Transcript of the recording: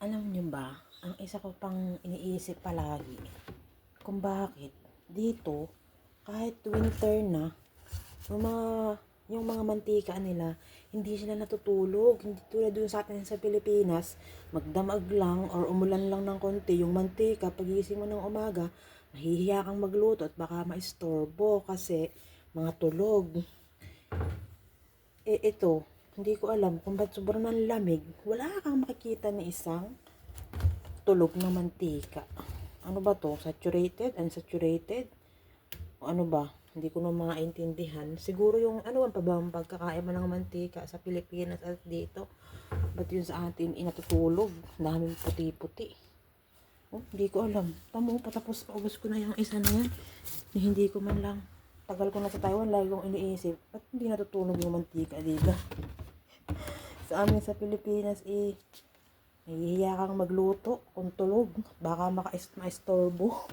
Alam niyo ba, ang isa ko pang iniisip palagi, kung bakit dito, kahit winter na, yung mga, yung mga mantika nila, hindi sila natutulog. Hindi tulad dun sa atin sa Pilipinas, magdamag lang or umulan lang ng konti, yung mantika, pagising mo ng umaga, mahihiya kang magluto at baka maistorbo kasi mga tulog. Ito, hindi ko alam kung ba't sobrang ng lamig, wala kang makikita ni isang tulog na mantika. Ano ba to? Saturated? Unsaturated? O ano ba? Hindi ko na maintindihan. Siguro yung ano ba ba ang pagkakaiba ng mantika sa Pilipinas at dito? Ba't yun sa atin inatutulog? Daming puti-puti. Oh, hindi ko alam. Tamo, patapos paubos ko na yung isa na yan. Hindi ko man lang. Tagal ko na sa Taiwan, lagi kong iniisip. Ba't hindi natutulog yung mantika dito? Sa amin sa Pilipinas, nahihiya kang magluto kung tulog. Baka maistorbo.